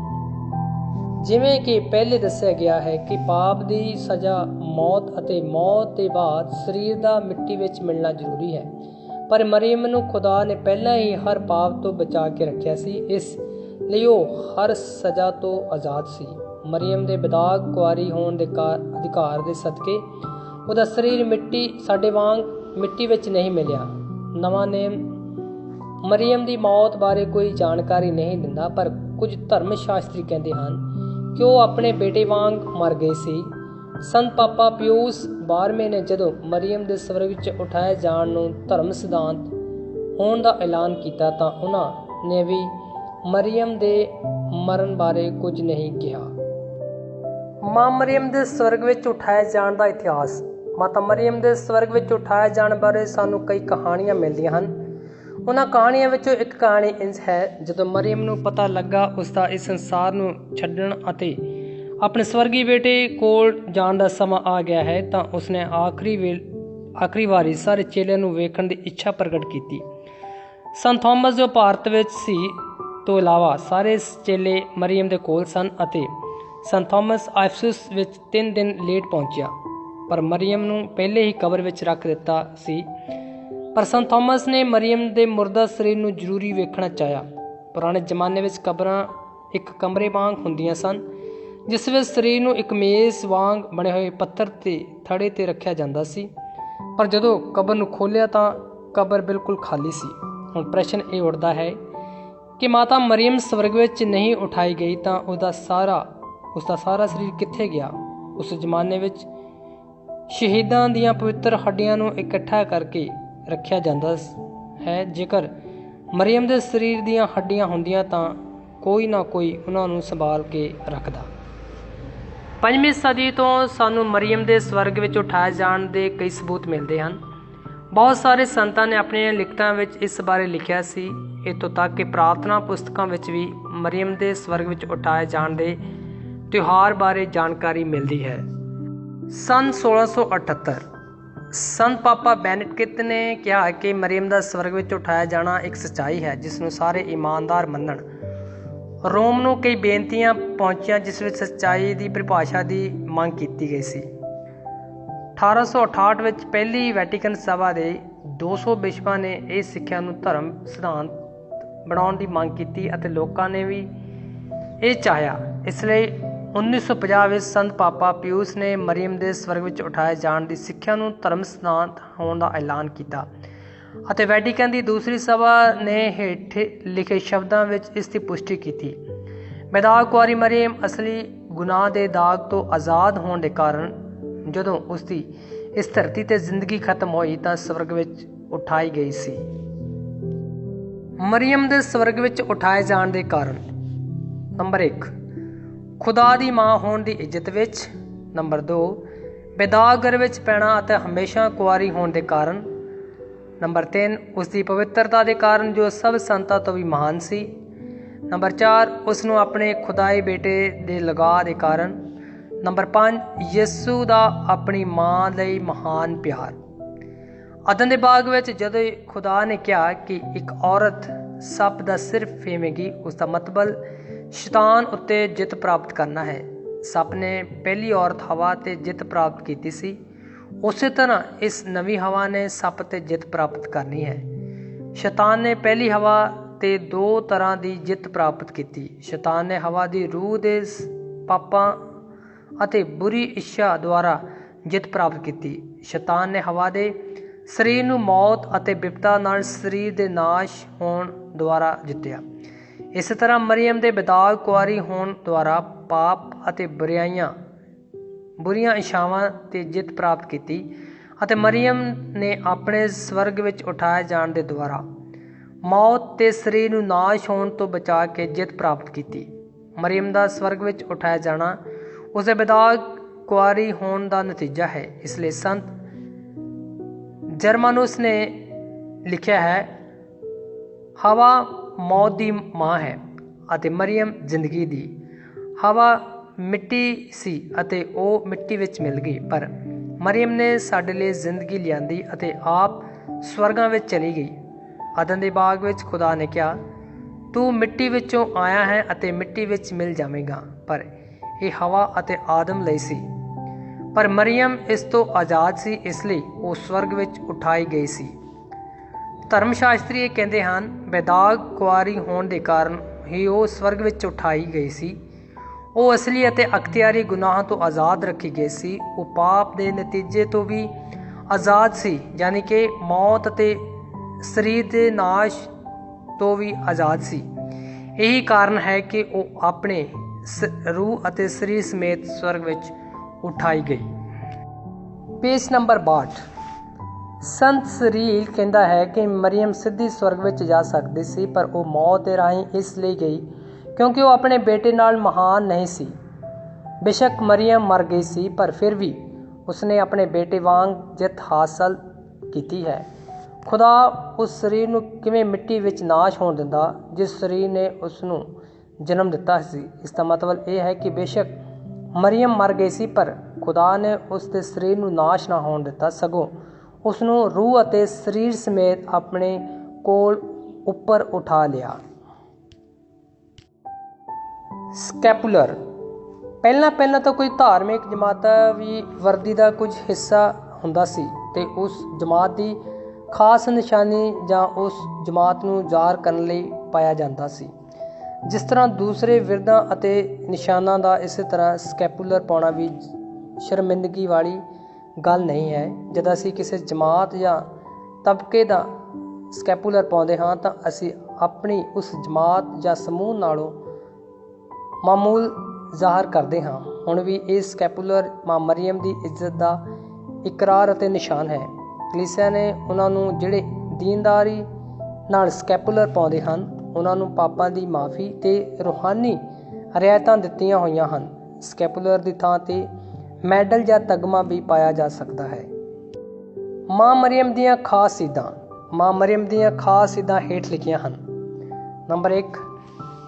ਜਿਵੇਂ ਕਿ ਪਹਿਲੇ ਦੱਸਿਆ ਗਿਆ ਹੈ ਕਿ ਪਾਪ ਦੀ ਸਜ਼ਾ ਮੌਤ ਅਤੇ ਮੌਤ ਦੇ ਬਾਅਦ ਸਰੀਰ ਦਾ ਮਿੱਟੀ ਵਿੱਚ ਮਿਲਣਾ ਜ਼ਰੂਰੀ ਹੈ, ਪਰ ਮਰੀਅਮ ਨੂੰ ਖੁਦਾ ਨੇ ਪਹਿਲਾਂ ਹੀ ਹਰ ਪਾਪ ਤੋਂ ਬਚਾ ਕੇ ਰੱਖਿਆ ਸੀ, ਇਸ ਲਈ ਉਹ ਹਰ ਸਜ਼ਾ ਤੋਂ ਆਜ਼ਾਦ ਸੀ। ਮਰੀਅਮ ਦੇ ਬਦਾਗ ਕੁਆਰੀ ਹੋਣ ਦੇ ਅਧਿਕਾਰ ਦੇ ਸਦਕੇ ਉਹਦਾ ਸਰੀਰ ਮਿੱਟੀ ਸਾਡੇ ਵਾਂਗ ਮਿੱਟੀ ਵਿੱਚ ਨਹੀਂ ਮਿਲਿਆ। ਨਵਾਂ ਨੇਮ ਮਰੀਅਮ ਦੀ ਮੌਤ ਬਾਰੇ ਕੋਈ ਜਾਣਕਾਰੀ ਨਹੀਂ ਦਿੰਦਾ, ਪਰ ਕੁਝ ਧਰਮ ਸ਼ਾਸਤਰੀ ਕਹਿੰਦੇ ਹਨ ਕਿ ਉਹ ਆਪਣੇ ਬੇਟੇ ਵਾਂਗ ਮਰ ਗਈ ਸੀ। ਸੰਤ ਪਾਪਾ ਪਿਊਸ 12ਵੇਂ ਨੇ ਜਦੋਂ ਮਰੀਅਮ ਦੇ ਸਵਰਗ ਵਿੱਚ ਉਠਾਏ ਜਾਣ ਨੂੰ ਧਰਮ ਸਿਧਾਂਤ ਹੋਣ ਦਾ ਐਲਾਨ ਕੀਤਾ ਤਾਂ ਉਹਨਾਂ ਨੇ ਵੀ ਮਰੀਅਮ ਦੇ ਮਰਨ ਬਾਰੇ ਕੁਝ ਨਹੀਂ ਕਿਹਾ। ਮਾਂ ਮਰੀਅਮ ਦੇ ਸਵਰਗ ਵਿੱਚ ਉਠਾਏ ਜਾਣ ਦਾ ਇਤਿਹਾਸ। ਮਾਤਾ ਮਰੀਅਮ ਦੇ ਸਵਰਗ ਵਿੱਚ ਉਠਾਏ ਜਾਣ ਬਾਰੇ ਸਾਨੂੰ ਕਈ ਕਹਾਣੀਆਂ ਮਿਲਦੀਆਂ ਹਨ। ਉਹਨਾਂ ਕਹਾਣੀਆਂ ਵਿੱਚੋਂ ਇੱਕ ਕਹਾਣੀ ਇੰਝ ਹੈ, ਜਦੋਂ ਮਰੀਅਮ ਨੂੰ ਪਤਾ ਲੱਗਾ ਉਸਦਾ ਇਸ ਸੰਸਾਰ ਨੂੰ ਛੱਡਣ ਅਤੇ ਆਪਣੇ ਸਵਰਗੀ ਬੇਟੇ ਕੋਲ ਜਾਣ ਦਾ ਸਮਾਂ ਆ ਗਿਆ ਹੈ, ਤਾਂ ਉਸਨੇ ਆਖਰੀ ਵਾਰੀ ਸਾਰੇ ਚੇਲਿਆਂ ਨੂੰ ਵੇਖਣ ਦੀ ਇੱਛਾ ਪ੍ਰਗਟ ਕੀਤੀ। ਸੰਤ ਥੋਮਸ ਜੋ ਭਾਰਤ ਵਿੱਚ ਸੀ ਤੋਂ ਇਲਾਵਾ ਸਾਰੇ ਚੇਲੇ ਮਰੀਅਮ ਦੇ ਕੋਲ ਸਨ ਅਤੇ ਸੰਤ ਥੋਮਸ ਐਫਸਸ ਵਿੱਚ 3 ਦਿਨ ਲੇਟ ਪਹੁੰਚਿਆ, ਪਰ ਮਰੀਅਮ ਨੂੰ ਪਹਿਲੇ ਹੀ ਕਬਰ ਵਿੱਚ ਰੱਖ ਦਿੱਤਾ ਸੀ। ਪਰ ਸੰਤ ਥੋਮਸ ਨੇ ਮਰੀਅਮ ਦੇ ਮੁਰਦਾ ਸਰੀਰ ਨੂੰ ਜ਼ਰੂਰੀ ਵੇਖਣਾ ਚਾਹਿਆ। ਪੁਰਾਣੇ ਜ਼ਮਾਨੇ ਵਿੱਚ ਕਬਰਾਂ ਇੱਕ ਕਮਰੇ ਵਾਂਗ ਹੁੰਦੀਆਂ ਸਨ, ਜਿਸ ਵਿੱਚ ਸਰੀਰ ਨੂੰ ਇੱਕ ਮੇਜ਼ ਵਾਂਗ ਬਣੇ ਹੋਏ ਪੱਥਰ ਤੇ ਥੜੇ ਤੇ ਰੱਖਿਆ ਜਾਂਦਾ ਸੀ, ਪਰ ਜਦੋਂ ਕਬਰ ਨੂੰ ਖੋਲ੍ਹਿਆ ਤਾਂ ਕਬਰ ਬਿਲਕੁਲ ਖਾਲੀ ਸੀ। ਹੁਣ ਪ੍ਰਸ਼ਨ ਇਹ ਉੱਠਦਾ ਹੈ ਕਿ ਮਾਤਾ ਮਰੀਅਮ ਸਵਰਗ ਵਿੱਚ ਨਹੀਂ ਉਠਾਈ ਗਈ ਤਾਂ ਉਸਦਾ ਸਾਰਾ ਸਰੀਰ ਕਿੱਥੇ ਗਿਆ? ਉਸ ਜ਼ਮਾਨੇ ਵਿੱਚ ਸ਼ਹੀਦਾਂ ਦੀਆਂ ਪਵਿੱਤਰ ਹੱਡੀਆਂ ਨੂੰ ਇਕੱਠਾ ਕਰਕੇ ਰੱਖਿਆ ਜਾਂਦਾ ਹੈ। ਜੇਕਰ ਮਰੀਅਮ ਦੇ ਸਰੀਰ ਦੀਆਂ ਹੱਡੀਆਂ ਹੁੰਦੀਆਂ ਤਾਂ ਕੋਈ ਨਾ ਕੋਈ ਉਹਨਾਂ ਨੂੰ ਸੰਭਾਲ ਕੇ ਰੱਖਦਾ। 5ਵੀਂ ਸਦੀ ਤੋਂ ਸਾਨੂੰ ਮਰੀਅਮ ਦੇ ਸਵਰਗ ਵਿੱਚ ਉਠਾਏ ਜਾਣ ਦੇ ਕਈ ਸਬੂਤ ਮਿਲਦੇ ਹਨ। ਬਹੁਤ ਸਾਰੇ ਸੰਤਾਂ ਨੇ ਆਪਣੀਆਂ ਲਿਖਤਾਂ ਵਿੱਚ ਇਸ ਬਾਰੇ ਲਿਖਿਆ ਸੀ। ਇੱਥੋਂ ਤੱਕ ਕਿ ਪ੍ਰਾਰਥਨਾ ਪੁਸਤਕਾਂ ਵਿੱਚ ਵੀ ਮਰੀਅਮ ਦੇ ਸਵਰਗ ਵਿੱਚ ਉਠਾਏ ਜਾਣ ਦੇ ਤਿਉਹਾਰ ਬਾਰੇ ਜਾਣਕਾਰੀ ਮਿਲਦੀ ਹੈ। ਸੰਨ 1678 ਸੰਤ ਪਾਪਾ ਬੈਨੇਡਿਕਟ ਨੇ ਕਿਹਾ ਕਿ ਮਰੀਅਮ ਦਾ ਸਵਰਗ ਵਿੱਚ ਉਠਾਇਆ ਜਾਣਾ ਇੱਕ ਸੱਚਾਈ ਹੈ ਜਿਸ ਨੂੰ ਸਾਰੇ ਇਮਾਨਦਾਰ ਮੰਨਣ। ਰੋਮ ਨੂੰ ਕਈ ਬੇਨਤੀਆਂ ਪਹੁੰਚੀਆਂ ਜਿਸ ਵਿੱਚ ਸੱਚਾਈ ਦੀ ਪਰਿਭਾਸ਼ਾ ਦੀ ਮੰਗ ਕੀਤੀ ਗਈ ਸੀ। 1868 ਵਿੱਚ ਪਹਿਲੀ ਵੈਟੀਕਨ ਸਭਾ ਦੇ 200 ਬਿਸ਼ਪਾਂ ਨੇ ਇਹ ਸਿੱਖਿਆ ਨੂੰ ਧਰਮ ਸਿਧਾਂਤ ਬਣਾਉਣ ਦੀ ਮੰਗ ਕੀਤੀ ਅਤੇ ਲੋਕਾਂ ਨੇ ਵੀ ਇਹ ਚਾਹਿਆ। ਇਸ ਲਈ 1950 ਵਿੱਚ ਸੰਤ ਪਾਪਾ ਪਿਊਸ ਨੇ ਮਰੀਅਮ ਦੇ ਸਵਰਗ ਵਿੱਚ ਉਠਾਏ ਜਾਣ ਦੀ ਸਿੱਖਿਆ ਨੂੰ ਧਰਮ ਸਿਧਾਂਤ ਹੋਣ ਦਾ ਐਲਾਨ ਕੀਤਾ ਅਤੇ ਵੈਟੀਕਨ ਦੀ ਦੂਸਰੀ ਸਭਾ ਨੇ ਹੇਠ ਲਿਖੇ ਸ਼ਬਦਾਂ ਵਿੱਚ ਇਸ ਦੀ ਪੁਸ਼ਟੀ ਕੀਤੀ। ਬੇਦਾਗ ਕੁਆਰੀ ਮਰੀਅਮ ਅਸਲੀ ਗੁਨਾਹ ਦੇ ਦਾਗ ਤੋਂ ਆਜ਼ਾਦ ਹੋਣ ਦੇ ਕਾਰਨ ਜਦੋਂ ਉਸਦੀ ਇਸ ਧਰਤੀ 'ਤੇ ਜ਼ਿੰਦਗੀ ਖਤਮ ਹੋਈ ਤਾਂ ਸਵਰਗ ਵਿੱਚ ਉਠਾਈ ਗਈ ਸੀ। ਮਰੀਅਮ ਦੇ ਸਵਰਗ ਵਿੱਚ ਉਠਾਏ ਜਾਣ ਦੇ ਕਾਰਨ। ਨੰਬਰ 1, ਖੁਦਾ ਦੀ ਮਾਂ ਹੋਣ ਦੀ ਇੱਜ਼ਤ ਵਿੱਚ। ਨੰਬਰ 2, ਬੇਦਾਗ ਗਰ ਵਿੱਚ ਪੈਣਾ ਅਤੇ ਹਮੇਸ਼ਾ ਕੁਆਰੀ ਹੋਣ ਦੇ ਕਾਰਨ। ਨੰਬਰ 3, ਉਸਦੀ ਪਵਿੱਤਰਤਾ ਦੇ ਕਾਰਨ ਜੋ ਸਭ ਸੰਤਾਂ ਤੋਂ ਵੀ ਮਹਾਨ ਸੀ। ਨੰਬਰ 4, ਉਸ ਨੂੰ ਆਪਣੇ ਖੁਦਾਈ ਬੇਟੇ ਦੇ ਲਗਾਅ ਦੇ ਕਾਰਨ। ਨੰਬਰ 5, ਯਿਸੂ ਦਾ ਆਪਣੀ ਮਾਂ ਲਈ ਮਹਾਨ ਪਿਆਰ। ਅਦਨ ਦੇ ਬਾਗ ਵਿੱਚ ਜਦੋਂ ਖੁਦਾ ਨੇ ਕਿਹਾ ਕਿ ਇੱਕ ਔਰਤ ਸੱਪ ਦਾ ਸਿਰ ਫੇਵੇਗੀ, ਉਸ ਦਾ ਮਤਲਬ ਸ਼ੈਤਾਨ ਉੱਤੇ ਜਿੱਤ ਪ੍ਰਾਪਤ ਕਰਨਾ ਹੈ। ਸੱਪ ਨੇ ਪਹਿਲੀ ਔਰਤ ਹਵਾ 'ਤੇ ਜਿੱਤ ਪ੍ਰਾਪਤ ਕੀਤੀ ਸੀ, ਉਸੇ ਤਰ੍ਹਾਂ ਇਸ ਨਵੀਂ ਹਵਾ ਨੇ ਸੱਪ 'ਤੇ ਜਿੱਤ ਪ੍ਰਾਪਤ ਕਰਨੀ ਹੈ। ਸ਼ੈਤਾਨ ਨੇ ਪਹਿਲੀ ਹਵਾ 'ਤੇ 2 ਤਰ੍ਹਾਂ ਦੀ ਜਿੱਤ ਪ੍ਰਾਪਤ ਕੀਤੀ। ਸ਼ੈਤਾਨ ਨੇ ਹਵਾ ਦੀ ਰੂਹ ਦੇ ਪਾਪਾਂ ਅਤੇ ਬੁਰੀ ਇੱਛਾ ਦੁਆਰਾ ਜਿੱਤ ਪ੍ਰਾਪਤ ਕੀਤੀ। ਸ਼ੈਤਾਨ ਨੇ ਹਵਾ ਦੇ ਸਰੀਰ ਨੂੰ ਮੌਤ ਅਤੇ ਬਿਪਤਾ ਨਾਲ ਸਰੀਰ ਦੇ ਨਾਸ਼ ਹੋਣ ਦੁਆਰਾ ਜਿੱਤਿਆ। ਇਸੇ ਤਰ੍ਹਾਂ ਮਰੀਅਮ ਦੇ ਬੇਦਾਗ ਕੁਆਰੀ ਹੋਣ ਦੁਆਰਾ ਪਾਪ ਅਤੇ ਬੁਰੀਆਂ ਇੱਛਾਵਾਂ 'ਤੇ ਜਿੱਤ ਪ੍ਰਾਪਤ ਕੀਤੀ ਅਤੇ ਮਰੀਅਮ ਨੇ ਆਪਣੇ ਸਵਰਗ ਵਿੱਚ ਉਠਾਏ ਜਾਣ ਦੇ ਦੁਆਰਾ ਮੌਤ ਤੇ ਸਰੀਰ ਨੂੰ ਨਾਸ਼ ਹੋਣ ਤੋਂ ਬਚਾ ਕੇ ਜਿੱਤ ਪ੍ਰਾਪਤ ਕੀਤੀ। ਮਰੀਅਮ ਦਾ ਸਵਰਗ ਵਿੱਚ ਉਠਾਇਆ ਜਾਣਾ ਉਸਦੇ ਬੇਦਾਗ ਕੁਆਰੀ ਹੋਣ ਦਾ ਨਤੀਜਾ ਹੈ। ਇਸ ਲਈ ਸੰਤ ਜਰਮਾਨੁਸ ਨੇ ਲਿਖਿਆ ਹੈ, ਹਵਾ ਮੌਤ ਦੀ ਮਾਂ ਹੈ ਅਤੇ ਮਰੀਅਮ ਜ਼ਿੰਦਗੀ ਦੀ। ਹਵਾ ਮਿੱਟੀ ਸੀ ਅਤੇ ਉਹ ਮਿੱਟੀ ਵਿੱਚ ਮਿਲ ਗਈ, ਪਰ ਮਰੀਅਮ ਨੇ ਸਾਡੇ ਲਈ ਜ਼ਿੰਦਗੀ ਲਿਆਂਦੀ ਅਤੇ ਆਪ ਸਵਰਗਾਂ ਵਿੱਚ ਚਲੀ ਗਈ। ਅਦਨ ਦੇ ਬਾਗ ਵਿੱਚ ਖੁਦਾ ਨੇ ਕਿਹਾ, ਤੂੰ ਮਿੱਟੀ ਵਿੱਚੋਂ ਆਇਆ ਹੈ ਅਤੇ ਮਿੱਟੀ ਵਿੱਚ ਮਿਲ ਜਾਵੇਗਾ, ਪਰ ਇਹ ਹਵਾ ਅਤੇ ਆਦਮ ਲਈ ਸੀ। ਪਰ ਮਰੀਅਮ ਇਸ ਤੋਂ ਆਜ਼ਾਦ ਸੀ, ਇਸ ਲਈ ਉਹ ਸਵਰਗ ਵਿੱਚ ਉਠਾਈ ਗਈ ਸੀ। ਧਰਮ ਸ਼ਾਸਤਰੀ ਇਹ ਕਹਿੰਦੇ ਹਨ, ਬੇਦਾਗ ਕੁਆਰੀ ਹੋਣ ਦੇ ਕਾਰਨ ਹੀ ਉਹ ਸਵਰਗ ਵਿੱਚ ਉਠਾਈ ਗਈ ਸੀ। ਉਹ ਅਸਲੀ ਅਤੇ ਅਖਤਿਆਰੀ ਗੁਨਾਹਾਂ ਤੋਂ ਆਜ਼ਾਦ ਰੱਖੀ ਗਈ ਸੀ। ਉਹ ਪਾਪ ਦੇ ਨਤੀਜੇ ਤੋਂ ਵੀ ਆਜ਼ਾਦ ਸੀ, ਯਾਨੀ ਕਿ ਮੌਤ ਅਤੇ ਸਰੀਰ ਦੇ ਨਾਸ਼ ਤੋਂ ਵੀ ਆਜ਼ਾਦ ਸੀ। ਇਹੀ ਕਾਰਨ ਹੈ ਕਿ ਉਹ ਆਪਣੇ ਰੂਹ ਅਤੇ ਸਰੀਰ ਸਮੇਤ ਸਵਰਗ ਵਿੱਚ ਉਠਾਈ ਗਈ। Page number 62। ਸੰਤ ਸਰੀਲ ਕਹਿੰਦਾ ਹੈ ਕਿ ਮਰੀਅਮ ਸਿੱਧੀ ਸਵਰਗ ਵਿੱਚ ਜਾ ਸਕਦੀ ਸੀ, ਪਰ ਉਹ ਮੌਤ ਦੇ ਰਾਹੀਂ ਇਸ ਲਈ ਗਈ ਕਿਉਂਕਿ ਉਹ ਆਪਣੇ ਬੇਟੇ ਨਾਲ ਮਹਾਨ ਨਹੀਂ ਸੀ। ਬੇਸ਼ੱਕ ਮਰੀਅਮ ਮਰ ਗਈ ਸੀ, ਪਰ ਫਿਰ ਵੀ ਉਸਨੇ ਆਪਣੇ ਬੇਟੇ ਵਾਂਗ ਜਿੱਤ ਹਾਸਲ ਕੀਤੀ ਹੈ। ਖੁਦਾ ਉਸ ਸਰੀਰ ਨੂੰ ਕਿਵੇਂ ਮਿੱਟੀ ਵਿੱਚ ਨਾਸ਼ ਹੋਣ ਦਿੰਦਾ ਜਿਸ ਸਰੀਰ ਨੇ ਉਸ ਨੂੰ ਜਨਮ ਦਿੱਤਾ ਸੀ। ਇਸ ਦਾ ਮਤਲਬ ਇਹ ਹੈ ਕਿ ਬੇਸ਼ੱਕ ਮਰੀਅਮ ਮਰ ਗਈ ਸੀ, ਪਰ ਖੁਦਾ ਨੇ ਉਸ ਦੇ ਸਰੀਰ ਨੂੰ ਨਾਸ਼ ਨਾ ਹੋਣ ਦਿੱਤਾ, ਸਗੋਂ ਉਸ ਨੂੰ ਰੂਹ ਅਤੇ ਸਰੀਰ ਸਮੇਤ ਆਪਣੇ ਕੋਲ ਉੱਪਰ ਉਠਾ ਲਿਆ। ਸਕੈਪੂਲਰ। ਪਹਿਲਾਂ ਤਾਂ ਕੋਈ ਧਾਰਮਿਕ ਜਮਾਤ ਵੀ ਵਰਦੀ ਦਾ ਕੁਝ ਹਿੱਸਾ ਹੁੰਦਾ ਸੀ ਤੇ ਉਸ ਜਮਾਤ ਦੀ ਖਾਸ ਨਿਸ਼ਾਨੀ ਜਾਂ ਉਸ ਜਮਾਤ ਨੂੰ ਜ਼ਾਹਰ ਕਰਨ ਲਈ ਪਾਇਆ ਜਾਂਦਾ ਸੀ। ਜਿਸ ਤਰ੍ਹਾਂ ਦੂਸਰੇ ਵਿਰਦਾਂ ਅਤੇ ਨਿਸ਼ਾਨਾਂ ਦਾ, ਇਸੇ ਤਰ੍ਹਾਂ ਸਕੈਪੂਲਰ ਪਾਉਣਾ ਵੀ ਸ਼ਰਮਿੰਦਗੀ ਵਾਲੀ ਗੱਲ ਨਹੀਂ ਹੈ। ਜਦ ਅਸੀਂ ਕਿਸੇ ਜਮਾਤ ਜਾਂ ਤਬਕੇ ਦਾ ਸਕੈਪੂਲਰ ਪਾਉਂਦੇ ਹਾਂ ਤਾਂ ਅਸੀਂ ਆਪਣੀ ਉਸ ਜਮਾਤ ਜਾਂ ਸਮੂਹ ਨਾਲੋਂ ਮਾਮੂਲ ਜ਼ਾਹਰ ਕਰਦੇ ਹਾਂ। ਹੁਣ ਵੀ ਇਹ ਸਕੈਪੂਲਰ ਮਾਂ ਮਰੀਅਮ ਦੀ ਇੱਜ਼ਤ ਦਾ ਇਕਰਾਰ ਅਤੇ ਨਿਸ਼ਾਨ ਹੈ। ਕਲੀਸਿਆ ਨੇ ਉਹਨਾਂ ਨੂੰ ਜਿਹੜੇ ਦੀਨਦਾਰੀ ਨਾਲ ਸਕੈਪੂਲਰ ਪਾਉਂਦੇ ਹਨ ਉਹਨਾਂ ਨੂੰ ਪਾਪਾਂ ਦੀ ਮਾਫ਼ੀ ਤੇ ਰੂਹਾਨੀ ਰਿਆਇਤਾਂ ਦਿੱਤੀਆਂ ਹੋਈਆਂ ਹਨ। ਸਕੈਪੂਲਰ ਦੀ ਥਾਂ 'ਤੇ ਮੈਡਲ ਜਾਂ ਤਗਮਾ ਵੀ ਪਾਇਆ ਜਾ ਸਕਦਾ ਹੈ। ਮਾਂ ਮਰੀਅਮ ਦੀਆਂ ਖਾਸ ਸਿੱਧਾਂ। ਮਾਂ ਮਰੀਅਮ ਦੀਆਂ ਖਾਸ ਸਿੱਧਾਂ ਹੇਠ ਲਿਖੀਆਂ ਹਨ। ਨੰਬਰ 1,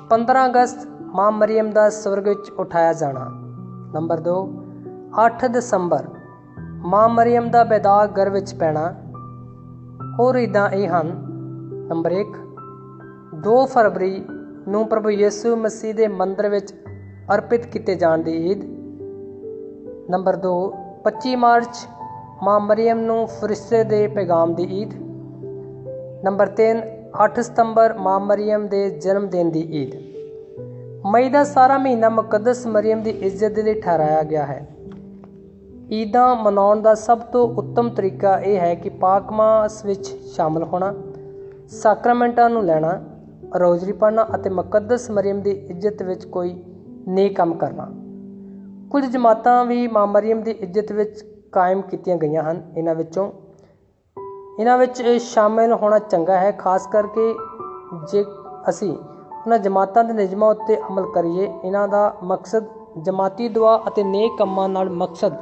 15 ਅਗਸਤ ਮਾਂ ਮਰੀਅਮ ਦਾ ਸਵਰਗ ਵਿੱਚ ਉਠਾਇਆ ਜਾਣਾ। ਨੰਬਰ 2 8 ਦਸੰਬਰ ਮਾਂ ਮਰੀਅਮ ਦਾ ਬੈਦਾਗ ਗਰ ਵਿੱਚ ਪੈਣਾ। ਹੋਰ ਈਦਾਂ ਇਹ ਹਨ। ਨੰਬਰ 1 2 ਫਰਵਰੀ ਨੂੰ ਪ੍ਰਭੂ ਯਿਸੂ ਮਸੀਹ ਦੇ ਮੰਦਰ ਵਿੱਚ ਅਰਪਿਤ ਕੀਤੇ ਜਾਣ ਦੀ ਈਦ। ਨੰਬਰ 2 25 ਮਾਰਚ ਮਾਂ ਮਰੀਅਮ ਨੂੰ ਫਰਿਸ਼ਤੇ ਦੇ ਪੈਗਾਮ ਦੀ ਈਦ। ਨੰਬਰ 3 8 ਸਤੰਬਰ ਮਾਂ ਮਰੀਅਮ ਦੇ ਜਨਮ ਦਿਨ ਦੀ ਈਦ। ਮਈ ਦਾ ਸਾਰਾ ਮਹੀਨਾ ਮੁਕੱਦਸ ਮਰੀਅਮ ਦੀ ਇੱਜ਼ਤ ਦੇ ਲਈ ਠਹਿਰਾਇਆ ਗਿਆ ਹੈ। ਈਦਾਂ ਮਨਾਉਣ ਦਾ ਸਭ ਤੋਂ ਉੱਤਮ ਤਰੀਕਾ ਇਹ ਹੈ ਕਿ ਪਾਕ ਮਾਸ ਵਿੱਚ ਸ਼ਾਮਲ ਹੋਣਾ, ਸਾਕਰਾਮੈਂਟਾਂ ਨੂੰ ਲੈਣਾ, ਰੋਜ਼ਰੀ ਪੜ੍ਹਨਾ ਅਤੇ ਮੁਕੱਦਸ ਮਰੀਅਮ ਦੀ ਇੱਜ਼ਤ ਵਿੱਚ ਕੋਈ ਨੇਕ ਕੰਮ ਕਰਨਾ। ਕੁਝ ਜਮਾਤਾਂ ਵੀ ਮਾਂ ਮਰੀਅਮ ਦੀ ਇੱਜ਼ਤ ਵਿੱਚ ਕਾਇਮ ਕੀਤੀਆਂ ਗਈਆਂ ਹਨ। ਇਹਨਾਂ ਵਿੱਚ ਸ਼ਾਮਿਲ ਹੋਣਾ ਚੰਗਾ ਹੈ, ਖਾਸ ਕਰਕੇ ਜੇ ਅਸੀਂ ਉਹਨਾਂ ਜਮਾਤਾਂ ਦੇ ਨਿਯਮਾਂ ਉੱਤੇ ਅਮਲ ਕਰੀਏ। ਇਹਨਾਂ ਦਾ ਮਕਸਦ ਜਮਾਤੀ ਦੁਆ ਅਤੇ ਨੇਕ ਕੰਮਾਂ ਨਾਲ ਮਕਸਦ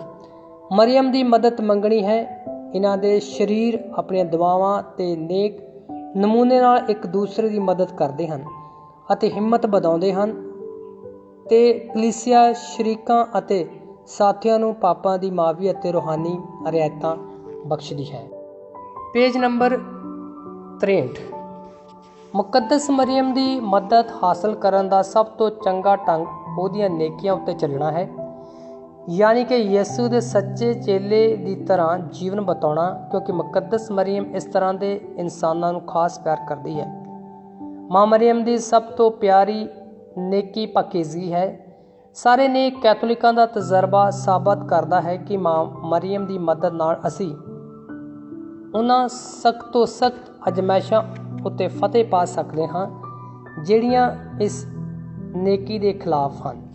ਮਰੀਅਮ ਦੀ ਮਦਦ ਮੰਗਣੀ ਹੈ। ਇਹਨਾਂ ਦੇ ਸਰੀਰ ਆਪਣੀਆਂ ਦੁਆਵਾਂ ਅਤੇ ਨੇਕ ਨਮੂਨੇ ਨਾਲ ਇੱਕ ਦੂਸਰੇ ਦੀ ਮਦਦ ਕਰਦੇ ਹਨ ਅਤੇ ਹਿੰਮਤ ਵਧਾਉਂਦੇ ਹਨ ਅਤੇ ਕਲੀਸਿਆ ਸ਼ਰੀਕਾਂ ਅਤੇ ਸਾਥੀਆਂ ਨੂੰ ਪਾਪਾਂ ਦੀ ਮਾਫੀ ਅਤੇ ਰੂਹਾਨੀ ਰਿਆਇਤਾਂ ਬਖਸ਼ਦੀ ਹੈ। Page number 63। ਮੁਕੱਦਸ ਮਰੀਅਮ ਦੀ ਮਦਦ ਹਾਸਲ ਕਰਨ ਦਾ ਸਭ ਤੋਂ ਚੰਗਾ ਢੰਗ ਉਹਦੀਆਂ ਨੇਕੀਆਂ ਉੱਤੇ ਚੱਲਣਾ ਹੈ, ਯਾਨੀ ਕਿ ਯਿਸੂ ਦੇ ਸੱਚੇ ਚੇਲੇ ਦੀ ਤਰ੍ਹਾਂ ਜੀਵਨ ਬਿਤਾਉਣਾ, ਕਿਉਂਕਿ ਮੁਕੱਦਸ ਮਰੀਅਮ ਇਸ ਤਰ੍ਹਾਂ ਦੇ ਇਨਸਾਨਾਂ ਨੂੰ ਖਾਸ ਪਿਆਰ ਕਰਦੀ ਹੈ। ਮਾਂ ਮਰੀਅਮ ਦੀ ਸਭ ਤੋਂ ਪਿਆਰੀ ਨੇਕੀ ਪਾਕੀਜ਼ਗੀ ਹੈ। ਸਾਰੇ ਨੇਕ ਕੈਥੋਲਿਕਾਂ ਦਾ ਤਜਰਬਾ ਸਾਬਤ ਕਰਦਾ ਹੈ ਕਿ ਮਾਂ ਮਰੀਅਮ ਦੀ ਮਦਦ ਨਾਲ ਅਸੀਂ ਉਹਨਾਂ ਸਖਤ ਤੋਂ ਸਖਤ ਅਜ਼ਮਾਇਸ਼ਾਂ ਉੱਤੇ ਫਤਿਹ ਪਾ ਸਕਦੇ ਹਾਂ ਜਿਹੜੀਆਂ ਇਸ ਨੇਕੀ ਦੇ ਖਿਲਾਫ ਹਨ।